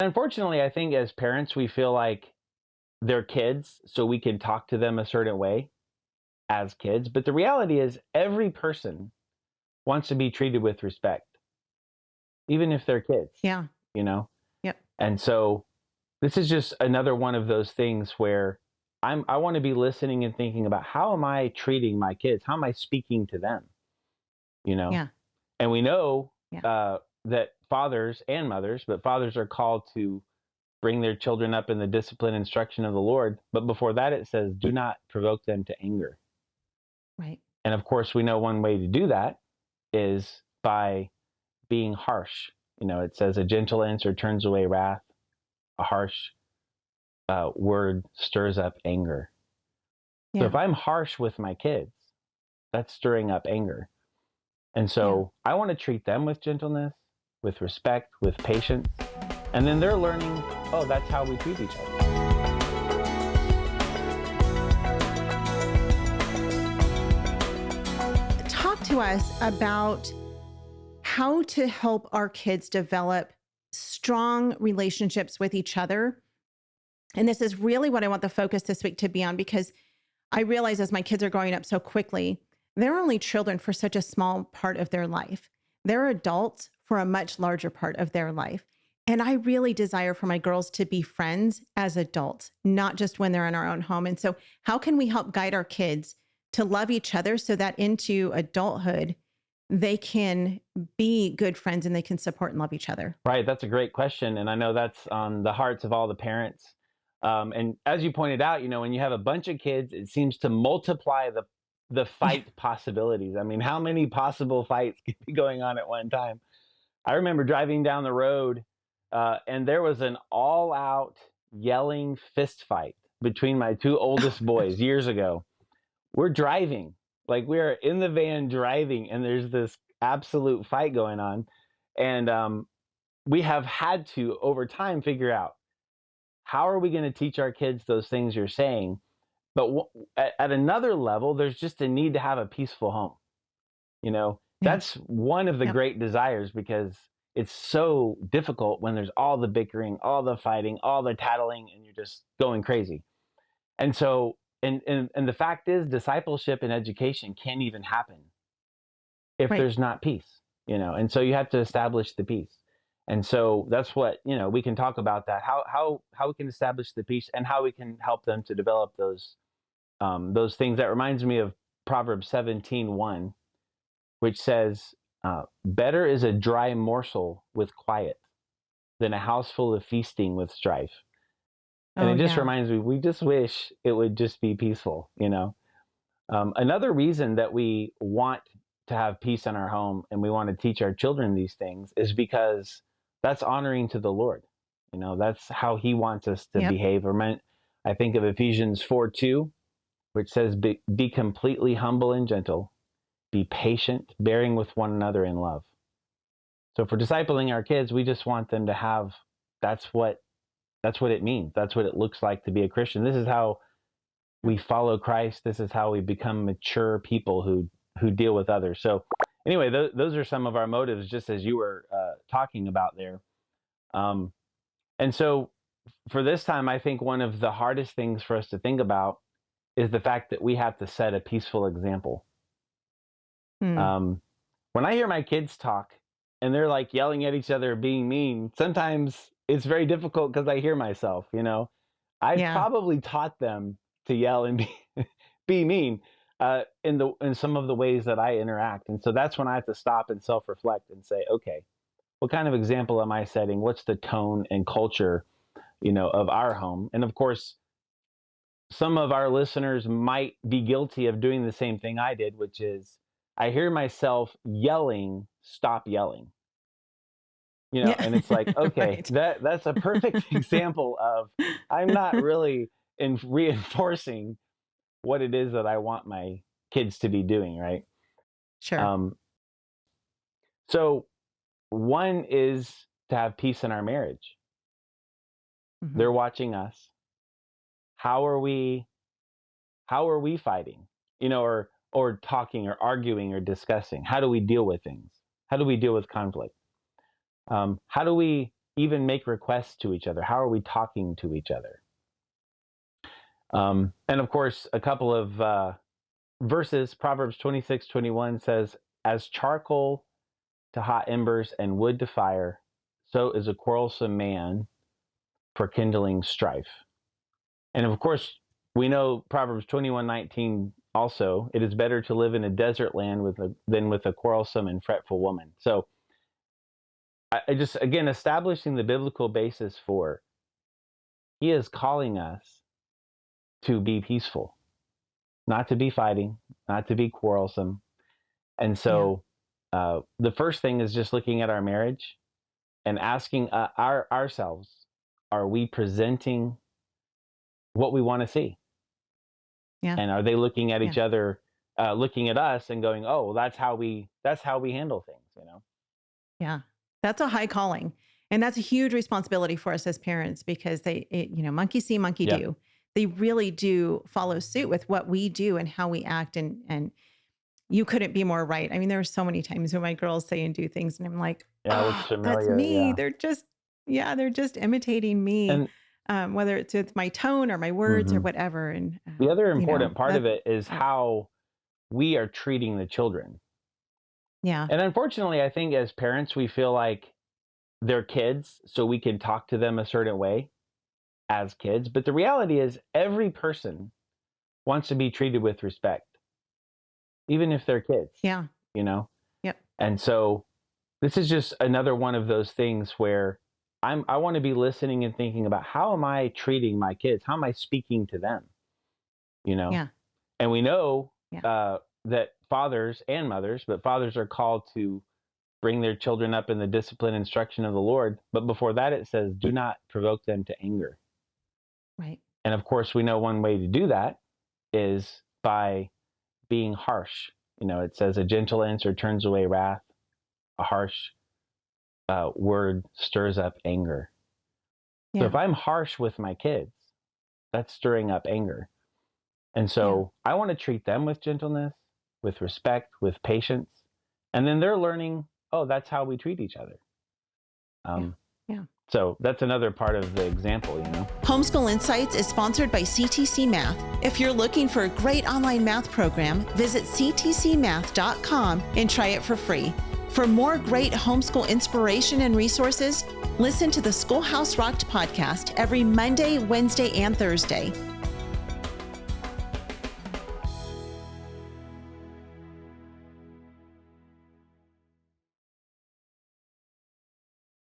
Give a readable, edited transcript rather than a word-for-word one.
Unfortunately, I think as parents, we feel like they're kids, so we can talk to them a certain way as kids. But the reality is, every person wants to be treated with respect, even if they're kids, Yeah. you know? Yep. And so this is just another one of those things where I want to be listening and thinking about, how am I treating my kids? How am I speaking to them? You know? Yeah. And we know Yeah. that fathers and mothers, but fathers are called to bring their children up in the discipline and instruction of the Lord. But before that, it says, do not provoke them to anger. Right. And of course, we know one way to do that is by being harsh. It says, a gentle answer turns away wrath, a harsh word stirs up anger. So Yeah. if I'm harsh with my kids, that's stirring up anger. And Yeah. so I want to treat them with gentleness, with respect, with patience. And then they're learning, oh, that's how we treat each other. Talk to us about how to help our kids develop strong relationships with each other. And this is really what I want the focus this week to be on, because I realize as my kids are growing up so quickly, they're only children for such a small part of their life. They're adults for a much larger part of their life. And I really desire for my girls to be friends as adults, not just when they're in our own home. And so, how can we help guide our kids to love each other so that into adulthood, they can be good friends and they can support and love each other? Right. That's a great question. And I know that's on the hearts of all the parents. And as you pointed out, when you have a bunch of kids, it seems to multiply the Yeah. fight possibilities. I mean, how many possible fights could be going on at one time? I remember driving down the road, and there was an all-out yelling fist fight between my two Oh oldest my boys gosh. years ago. We're driving, like we're in the van driving, and there's this absolute fight going on. And we have had to, over time, figure out, how are we going to teach our kids those things you're saying? But at another level, there's just a need to have a peaceful home. Yeah. That's one of the Yep. great desires, because it's so difficult when there's all the bickering, all the fighting, all the tattling, and you're just going crazy. And so, and the fact is, discipleship and education can't even happen if Right. there's not peace. And so you have to establish the peace. And so that's what, we can talk about that, how we can establish the peace and how we can help them to develop those things. That reminds me of Proverbs 17:1, which says, better is a dry morsel with quiet than a house full of feasting with strife. And Oh, it just yeah. reminds me, we just wish it would just be peaceful. Another reason that we want to have peace in our home and we want to teach our children these things is because that's honoring to the Lord. That's how He wants us to Yep. behave. I think of Ephesians 4:2, which says, be completely humble and gentle, be patient, bearing with one another in love. So for discipling our kids, we just want them to have, that's what it means. That's what it looks like to be a Christian. This is how we follow Christ. This is how we become mature people who deal with others. So anyway, those are some of our motives, just as you were talking about there. Um, and so for this time, I think one of the hardest things for us to think about is the fact that we have to set a peaceful example. Hmm. Um, when I hear my kids talk and they're like yelling at each other, being mean, sometimes it's very difficult because I hear myself. I've Yeah. probably taught them to yell and be mean in some of the ways that I interact. And so that's when I have to stop and self-reflect and say, okay, what kind of example am I setting? What's the tone and culture, of our home? And of course, some of our listeners might be guilty of doing the same thing I did, which is I hear myself yelling, stop yelling. Yeah. And it's like, okay, Right. that's a perfect example of, I'm not really in reinforcing what it is that I want my kids to be doing, right? Sure. Um, so one is to have peace in our marriage. Hmm. They're watching us. How are we fighting? Or talking or arguing or discussing? How do we deal with things? How do we deal with conflict? How do we, even make requests to each other? How are we talking to each other? And of course, a couple of verses, Proverbs 26:21 says, as charcoal to hot embers and wood to fire, so is a quarrelsome man for kindling strife. And of course, we know Proverbs 21:19 also, it is better to live in a desert land than with a quarrelsome and fretful woman. So I just, again, establishing the biblical basis for, he is calling us to be peaceful, not to be fighting, not to be quarrelsome. And so the first thing is just looking at our marriage and asking ourselves, are we presenting what we want to see? Yeah. And are they looking at each other, looking at us and going, oh, that's how we handle things, you know? Yeah. That's a high calling. And that's a huge responsibility for us as parents, because monkey see, monkey do. They really do follow suit with what we do and how we act. And you couldn't be more right. I mean, there are so many times when my girls say and do things and I'm like, that's me. Yeah. They're just imitating me. And whether it's with my tone or my words or whatever. And the other important part of it is how we are treating the children. Yeah. And unfortunately, I think as parents, we feel like they're kids, so we can talk to them a certain way as kids. But the reality is every person wants to be treated with respect, even if they're kids. Yeah. You know? Yep. And so this is just another one of those things where I want to be listening and thinking about, how am I treating my kids? How am I speaking to them? You know? Yeah. And we know that fathers and mothers, but fathers are called to bring their children up in the discipline and instruction of the Lord. But before that, it says, do not provoke them to anger. Right. And of course, we know one way to do that is by being harsh. You know, it says a gentle answer turns away wrath. A harsh word stirs up anger. Yeah. So if I'm harsh with my kids, that's stirring up anger. And so I want to treat them with gentleness, with respect, with patience. And then they're learning, oh, that's how we treat each other. So that's another part of the example, you know. Homeschool Insights is sponsored by CTC Math. If you're looking for a great online math program, visit ctcmath.com and try it for free. For more great homeschool inspiration and resources, listen to the Schoolhouse Rocked podcast every Monday, Wednesday, and Thursday.